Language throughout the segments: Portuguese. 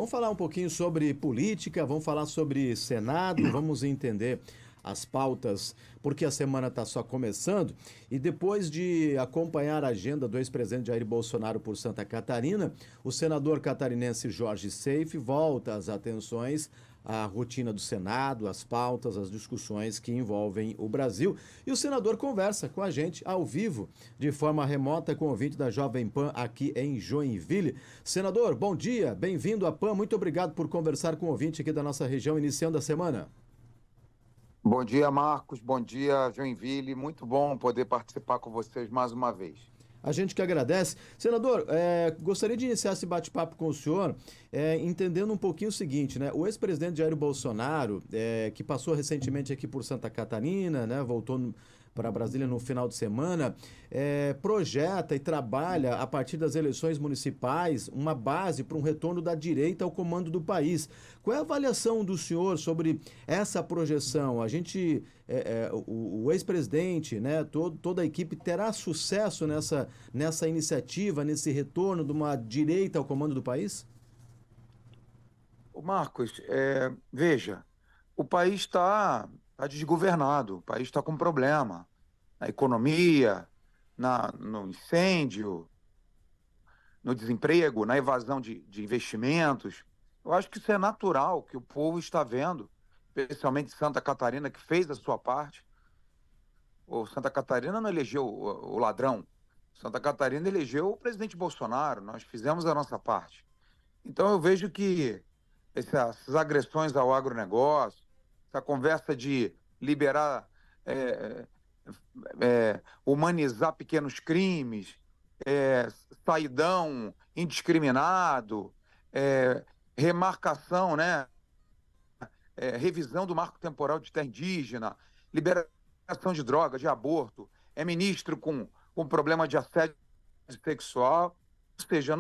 vamos falar um pouquinho sobre política, vamos falar sobre Senado, vamos entender as pautas, porque a semana está só começando. E depois de acompanhar a agenda do ex-presidente Jair Bolsonaro por Santa Catarina, o senador catarinense Jorge Seife volta às atenções à rotina do Senado, as pautas, as discussões que envolvem o Brasil. E o senador conversa com a gente ao vivo, de forma remota, com o ouvinte da Jovem Pan aqui em Joinville. Senador, bom dia, bem-vindo à Pan. Muito obrigado por conversar com o ouvinte aqui da nossa região, iniciando a semana. Bom dia, Marcos. Bom dia, Joinville. Muito bom poder participar com vocês mais uma vez. A gente que agradece. Senador, gostaria de iniciar esse bate-papo com o senhor, entendendo um pouquinho o seguinte, né? O ex-presidente Jair Bolsonaro, que passou recentemente aqui por Santa Catarina, né? Voltou para Brasília no final de semana, projeta e trabalha, a partir das eleições municipais, uma base para um retorno da direita ao comando do país. Qual é a avaliação do senhor sobre essa projeção? A gente, o ex-presidente, né, toda a equipe terá sucesso nessa iniciativa, nesse retorno de uma direita ao comando do país? Marcos, veja, o país está desgovernado, o país está com problema na economia, no incêndio, no desemprego, na evasão de investimentos. Eu acho que isso é natural, que o povo está vendo, especialmente Santa Catarina, que fez a sua parte. O Santa Catarina não elegeu o ladrão, Santa Catarina elegeu o presidente Bolsonaro, nós fizemos a nossa parte. Então eu vejo que essas agressões ao agronegócio, essa conversa de liberar, humanizar pequenos crimes, saidão indiscriminado, remarcação, né? Revisão do marco temporal de terra indígena, liberação de drogas, de aborto, ministro com problema de assédio sexual. Ou seja,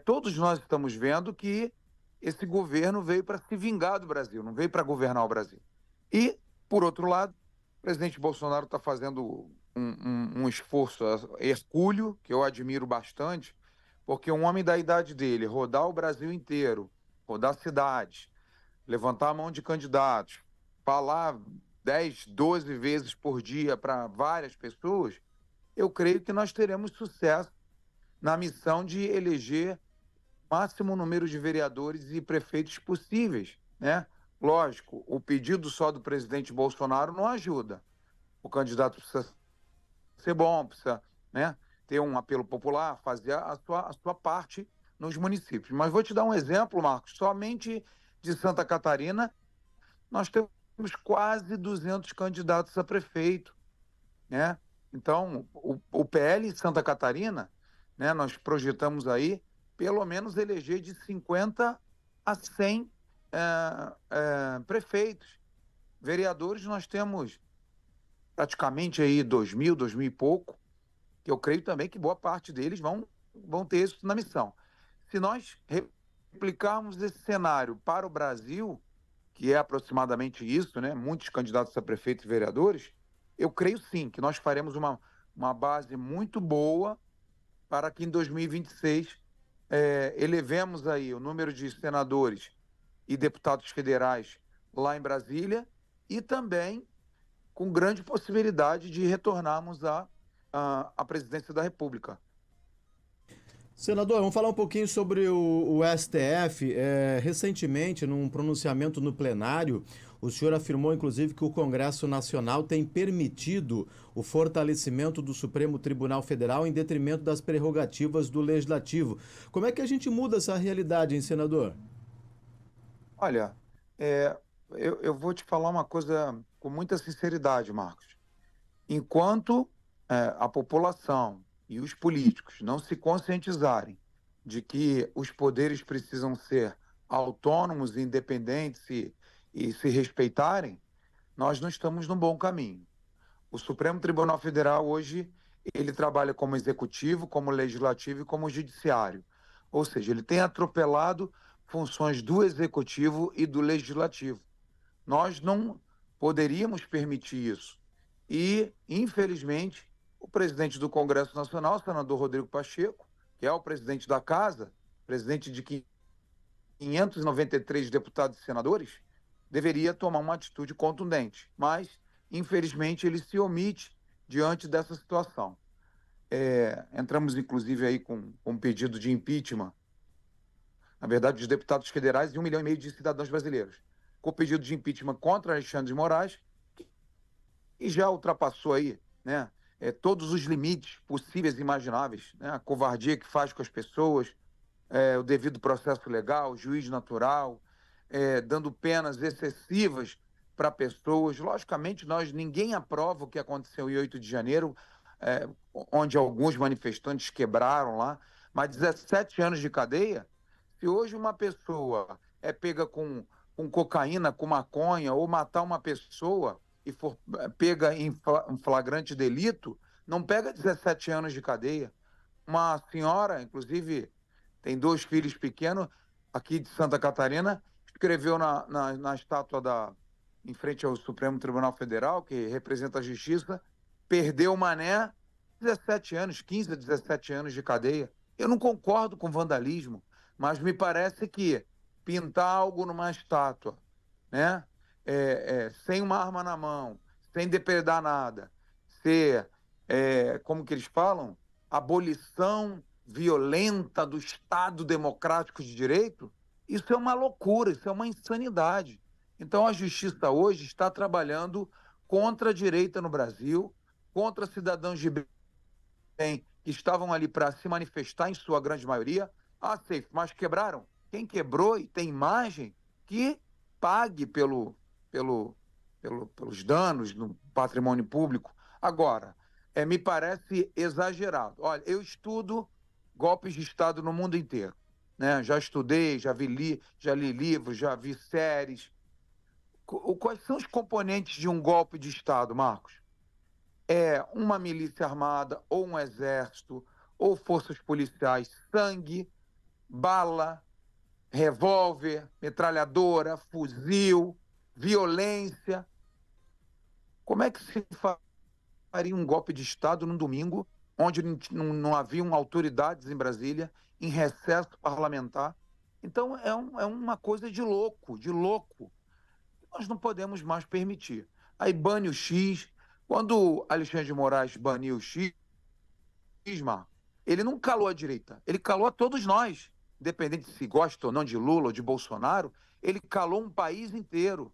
todos nós estamos vendo que esse governo veio para se vingar do Brasil, não veio para governar o Brasil. E, por outro lado, o presidente Bolsonaro está fazendo um esforço hercúleo, que eu admiro bastante, porque um homem da idade dele, rodar o Brasil inteiro, rodar cidades, levantar a mão de candidatos, falar 10, 12 vezes por dia para várias pessoas, eu creio que nós teremos sucesso na missão de eleger o máximo número de vereadores e prefeitos possíveis, né? Lógico, o pedido só do presidente Bolsonaro não ajuda. O candidato precisa ser bom, precisa, né, ter um apelo popular, fazer a sua parte nos municípios. Mas vou te dar um exemplo, Marcos. Somente de Santa Catarina, nós temos quase 200 candidatos a prefeito, né? Então, o PL em Santa Catarina, né, nós projetamos aí pelo menos eleger de 50 a 100 prefeitos. Vereadores, nós temos praticamente aí 2.000 e pouco, que eu creio também que boa parte deles vão ter isso na missão. Se nós replicarmos esse cenário para o Brasil, que é aproximadamente isso, né, muitos candidatos a prefeitos e vereadores, eu creio sim que nós faremos uma base muito boa para que em 2026 elevemos aí o número de senadores e deputados federais lá em Brasília e também com grande possibilidade de retornarmos à presidência da República. Senador, vamos falar um pouquinho sobre o STF. Recentemente, num pronunciamento no plenário, o senhor afirmou, inclusive, que o Congresso Nacional tem permitido o fortalecimento do Supremo Tribunal Federal em detrimento das prerrogativas do Legislativo. Como é que a gente muda essa realidade, hein, senador? Olha, eu vou te falar uma coisa com muita sinceridade, Marcos. Enquanto a população e os políticos não se conscientizarem de que os poderes precisam ser autônomos, independentes e se respeitarem, nós não estamos no bom caminho. O Supremo Tribunal Federal hoje ele trabalha como executivo, como legislativo e como judiciário. Ou seja, ele tem atropelado funções do executivo e do legislativo. Nós não poderíamos permitir isso. E, infelizmente, o presidente do Congresso Nacional, o senador Rodrigo Pacheco, que é o presidente da Casa, presidente de quem 593 deputados e senadores, deveria tomar uma atitude contundente. Mas, infelizmente, ele se omite diante dessa situação. Entramos, inclusive, aí com um pedido de impeachment, na verdade, dos deputados federais e 1,5 milhão de cidadãos brasileiros, com o pedido de impeachment contra Alexandre de Moraes, e já ultrapassou aí, né, todos os limites possíveis e imagináveis, né, a covardia que faz com as pessoas, o devido processo legal, o juiz natural, dando penas excessivas para pessoas. Logicamente, ninguém aprova o que aconteceu em 8 de janeiro, onde alguns manifestantes quebraram lá, mas 17 anos de cadeia. Se hoje uma pessoa é pega com cocaína, com maconha, ou matar uma pessoa e for pega em flagrante delito, não pega 17 anos de cadeia. Uma senhora, inclusive, tem 2 filhos pequenos, aqui de Santa Catarina, escreveu na estátua em frente ao Supremo Tribunal Federal, que representa a justiça, perdeu o mané, 17 anos, 15 a 17 anos de cadeia. Eu não concordo com vandalismo, mas me parece que pintar algo numa estátua, né, sem uma arma na mão, sem depredar nada, ser, como que eles falam, abolição violenta do Estado democrático de direito, isso é uma loucura, isso é uma insanidade. Então a justiça hoje está trabalhando contra a direita no Brasil, contra cidadãos de bem que estavam ali para se manifestar, em sua grande maioria. Safe, mas quebraram. Quem quebrou e tem imagem, que pague pelos danos no patrimônio público. Agora, me parece exagerado. Olha, eu estudo golpes de Estado no mundo inteiro, né? Já estudei, já li livros, já vi séries. Quais são os componentes de um golpe de Estado, Marcos? Uma milícia armada, ou um exército, ou forças policiais, sangue, bala, revólver, metralhadora, fuzil, violência. Como é que se faria um golpe de Estado num domingo, onde não haviam autoridades em Brasília, em recesso parlamentar? Então, é uma coisa de louco, de louco. Nós não podemos mais permitir. Aí bane o X. Quando Alexandre de Moraes baniu o X, ele não calou a direita, ele calou a todos nós, independente se gosta ou não de Lula ou de Bolsonaro, ele calou um país inteiro.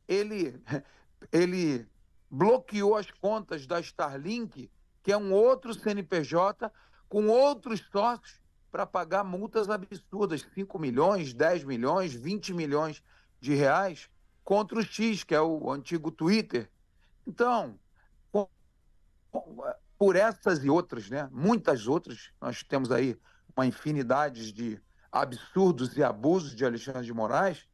Ele bloqueou as contas da Starlink, que é um outro CNPJ, com outros sócios, para pagar multas absurdas, 5 milhões, 10 milhões, 20 milhões de reais, contra o X, que é o antigo Twitter. Então, por essas e outras, né, muitas outras, nós temos aí uma infinidade de absurdos e abusos de Alexandre de Moraes,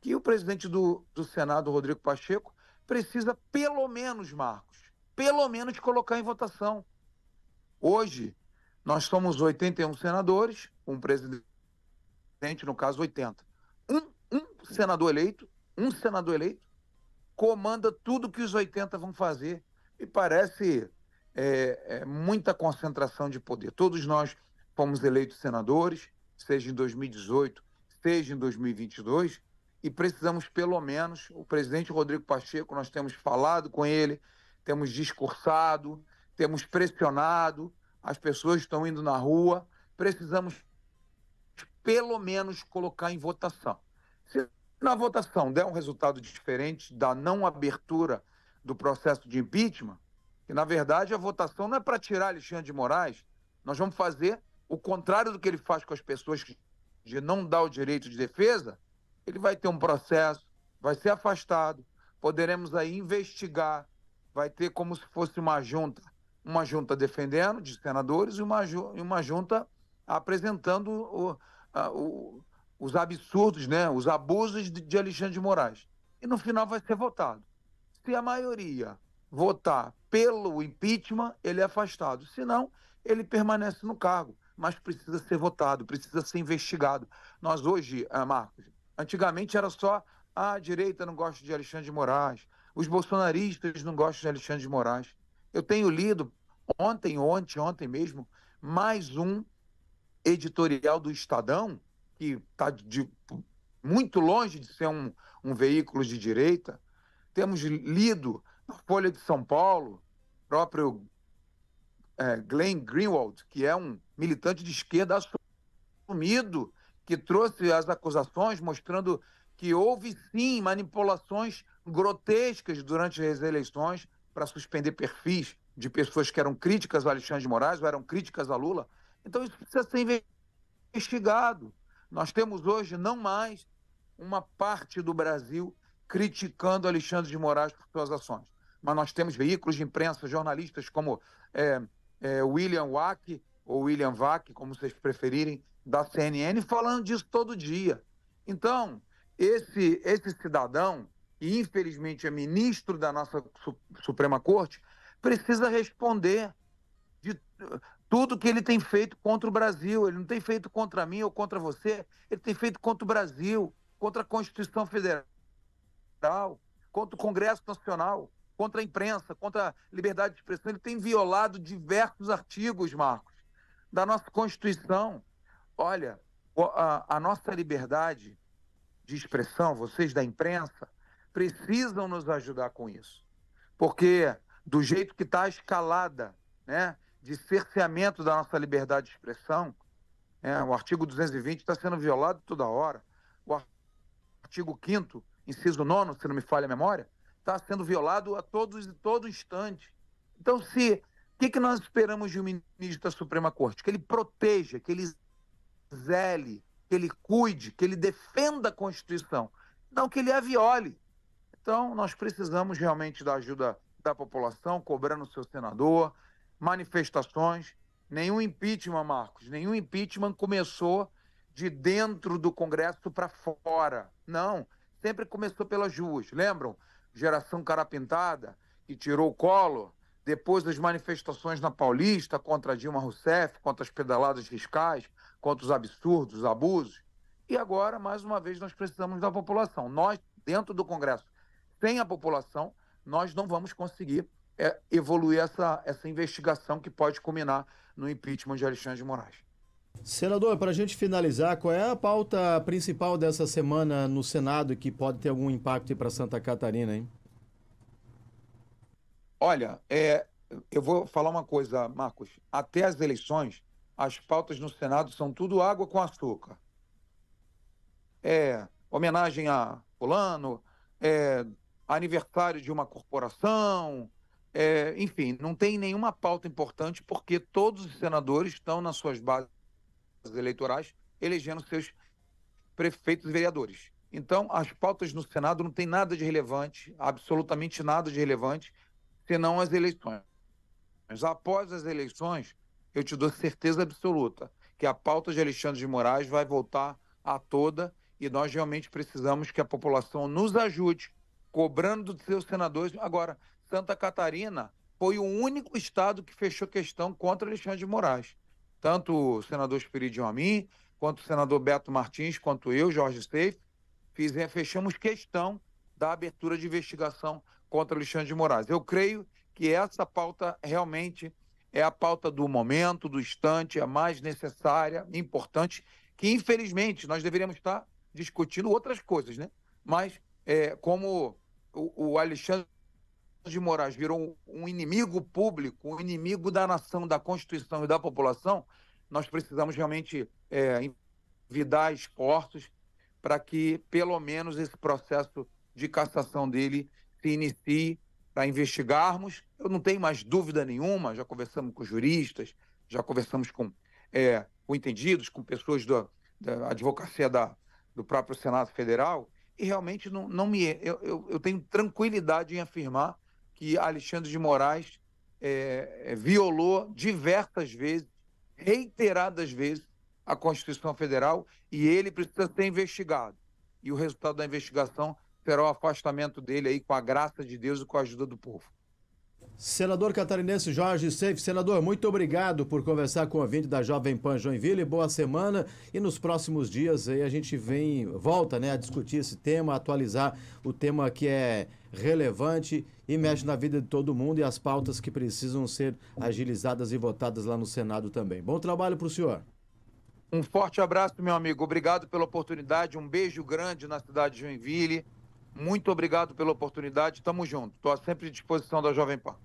que o presidente do Senado, Rodrigo Pacheco, precisa pelo menos, Marcos, pelo menos colocar em votação. Hoje, nós somos 81 senadores, um presidente, no caso 80. Um senador eleito, comanda tudo que os 80 vão fazer. Me parece muita concentração de poder. Todos nós fomos eleitos senadores, seja em 2018, seja em 2022, e precisamos, pelo menos, o presidente Rodrigo Pacheco, nós temos falado com ele, temos discursado, temos pressionado, as pessoas estão indo na rua, precisamos, pelo menos, colocar em votação. Se na votação der um resultado diferente da não abertura do processo de impeachment, que, na verdade, a votação não é para tirar Alexandre de Moraes, nós vamos fazer o contrário do que ele faz com as pessoas, de não dar o direito de defesa. Ele vai ter um processo, vai ser afastado, poderemos aí investigar, vai ter como se fosse uma junta defendendo, de senadores, e uma junta apresentando os absurdos, né, os abusos de Alexandre de Moraes. E no final vai ser votado. Se a maioria votar pelo impeachment, ele é afastado. Se não, ele permanece no cargo, mas precisa ser votado, precisa ser investigado. Nós hoje, Marcos, antigamente era só a direita não gosta de Alexandre de Moraes, os bolsonaristas não gostam de Alexandre de Moraes. Eu tenho lido ontem mesmo, mais um editorial do Estadão, que que está muito longe de ser um veículo de direita. Temos lido na Folha de São Paulo, próprio Glenn Greenwald, que é um militante de esquerda assumido, que trouxe as acusações mostrando que houve sim manipulações grotescas durante as eleições para suspender perfis de pessoas que eram críticas ao Alexandre de Moraes ou eram críticas a Lula. Então isso precisa ser investigado. Nós temos hoje não mais uma parte do Brasil criticando Alexandre de Moraes por suas ações, mas nós temos veículos de imprensa, jornalistas como William Wack, ou William Vac, como vocês preferirem, da CNN, falando disso todo dia. Então, esse cidadão, que infelizmente é ministro da nossa Suprema Corte, precisa responder de tudo que ele tem feito contra o Brasil. Ele não tem feito contra mim ou contra você, ele tem feito contra o Brasil, contra a Constituição Federal, contra o Congresso Nacional, contra a imprensa, contra a liberdade de expressão. Ele tem violado diversos artigos, Marcos, da nossa Constituição. Olha, a nossa liberdade de expressão, vocês da imprensa, precisam nos ajudar com isso. Porque do jeito que está a escalada, né, de cerceamento da nossa liberdade de expressão, o artigo 220 está sendo violado toda hora. O artigo 5º, inciso 9º, se não me falha a memória, está sendo violado a todo instante. Então, o que nós esperamos de um ministro da Suprema Corte? Que ele proteja, que ele zele, que ele cuide, que ele defenda a Constituição, não que ele a viole. Então, nós precisamos realmente da ajuda da população, cobrando o seu senador, manifestações. Nenhum impeachment, Marcos, nenhum impeachment começou de dentro do Congresso para fora. Não, sempre começou pelas ruas. Lembram? Geração Cara Pintada, que tirou o Collor, depois das manifestações na Paulista contra Dilma Rousseff, contra as pedaladas fiscais, contra os absurdos, os abusos. E agora, mais uma vez, nós precisamos da população. Nós, dentro do Congresso, sem a população, nós não vamos conseguir evoluir essa investigação que pode culminar no impeachment de Alexandre de Moraes. Senador, para a gente finalizar, qual é a pauta principal dessa semana no Senado que pode ter algum impacto para Santa Catarina, hein? Olha, eu vou falar uma coisa, Marcos. Até as eleições, as pautas no Senado são tudo água com açúcar. Homenagem a fulano, aniversário de uma corporação, enfim, não tem nenhuma pauta importante porque todos os senadores estão nas suas bases eleitorais elegendo seus prefeitos e vereadores. Então, as pautas no Senado não tem nada de relevante, absolutamente nada de relevante, senão as eleições. Mas após as eleições, eu te dou certeza absoluta que a pauta de Alexandre de Moraes vai voltar à toda e nós realmente precisamos que a população nos ajude, cobrando dos seus senadores. Agora, Santa Catarina foi o único estado que fechou questão contra Alexandre de Moraes. Tanto o senador Espiridião Amin, quanto o senador Beto Martins, quanto eu, Jorge Seif, fechamos questão da abertura de investigação contra Alexandre de Moraes. Eu creio que essa pauta realmente é a pauta do momento, do instante, a mais necessária, importante, que infelizmente nós deveríamos estar discutindo outras coisas, né? Mas como o Alexandre de Moraes virou um inimigo público, um inimigo da nação, da Constituição e da população, nós precisamos realmente envidar esforços para que, pelo menos, esse processo de cassação dele se inicie, para investigarmos. Eu não tenho mais dúvida nenhuma, já conversamos com juristas, já conversamos com entendidos, com pessoas da advocacia do próprio Senado Federal, e realmente eu tenho tranquilidade em afirmar que Alexandre de Moraes violou diversas vezes, reiteradas vezes, a Constituição Federal, e ele precisa ser investigado. E o resultado da investigação será o afastamento dele aí com a graça de Deus e com a ajuda do povo. Senador catarinense Jorge Seif. Senador, muito obrigado por conversar com o ouvinte da Jovem Pan Joinville. Boa semana, e nos próximos dias aí a gente volta, né, a discutir esse tema, atualizar o tema que é relevante e mexe na vida de todo mundo, e as pautas que precisam ser agilizadas e votadas lá no Senado também. Bom trabalho para o senhor. Um forte abraço, meu amigo. Obrigado pela oportunidade. Um beijo grande na cidade de Joinville. Muito obrigado pela oportunidade. Tamo junto. Estou sempre à disposição da Jovem Pan.